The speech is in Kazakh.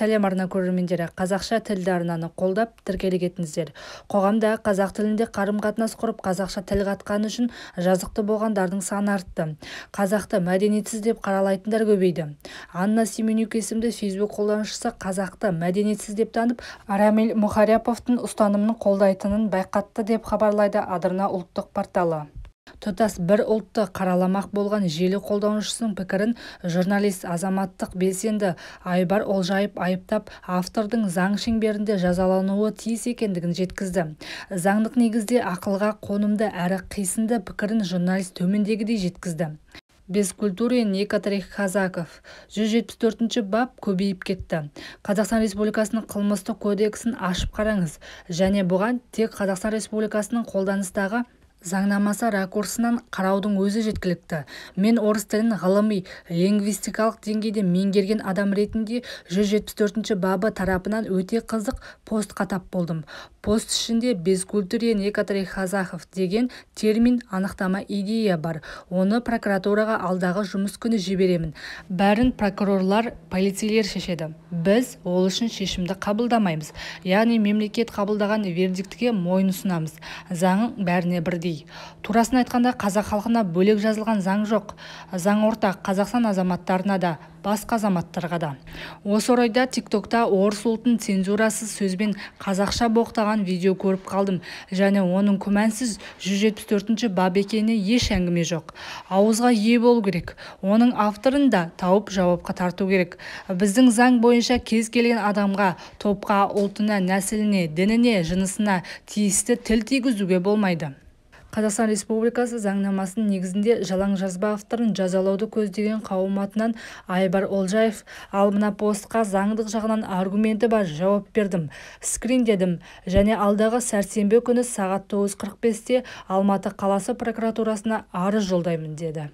сәлем арна көрермендері, қазақша тілді арнаны қолдап тіркелік етіңіздер. Қоғамда қазақ тілінде қарым-қатынас құрып, қазақша тіл қатқаны үшін жазықты болғандардың саны артты. Қазақты мәдениетсіз деп қаралайтындар көбейді. Анна Семенюк есімді Facebook қолданушысы қазақты мәдениетсіз деп танып, Рамиль Мухаряповтың ұстанымын қолдайтынын байқатты деп хабарлайды Адырна ұлттық порталы. Тұтас бір ұлтты қараламақ болған желі қолданушысының пікірін журналист азаматтық белсенді Айбар Олжаев айыптап, автордың заң шеңберінде жазалануы тиіс екендігін жеткізді. Заңдық негізде ақылға қонымды әрі қисынды пікірін журналист төмендегідей жеткізді. Без культуры некоторых казаков. 174-ші бап көбейіп кетті. Қазақстан Республикасының қылмыстық кодексін ашып қараңыз, және бұған тек Қазақстан Республикасының қолданыстағы заңнамасы ракурсынан қараудың өзі жеткілікті. Мен орыс тілін ғылыми, лингвистикалық деңгейде меңгерген адам ретінде 174-ші бабы тарапынан өте қызық постқа тап болдым. Пост ішінде без культуры некоторых казахов деген термин анықтама идея бар. Оны прокуратураға алдағы жұмыс күні жіберемін. Бәрін прокурорлар, полицейлер шешеді. Біз ол үшін шешімді қабылдамаймыз. Яғни мемлекет қабылдаған вердиктіге мойынсұнамыз. Заңың бәріне бірдей. Турасын айтқанда, қазақ халқына бөлек жазылған заң жоқ. Заң ортақ Қазақстан азаматтарына да, басқа азаматтарға да. Осы орайда TikTokта орыс ұлтын цензурасыз сөзбен қазақша боқтаған видео көріп қалдым, және оның күмәнсіз 174-ші бап екеніне еш әңгіме жоқ. Ауызға ие болу керек. Оның авторын да тауып жауапқа тарту керек. Біздің заң бойынша кез келген адамға, топқа, ұлтына, нәсіліне, дініне, жынысына тиісті тіл тигізуге болмайды. Қазақстан Республикасы заңнамасының негізінде жалаң жазба авторын жазалауды көздеген қауым атынан Айбар Олжаев, ал мына постқа заңдық жағынан аргументі бар жауап бердім, скриндедім, және алдағы сәрсенбі күні сағат 9:45-те Алматы қаласы прокуратурасына арыз жолдаймын деді.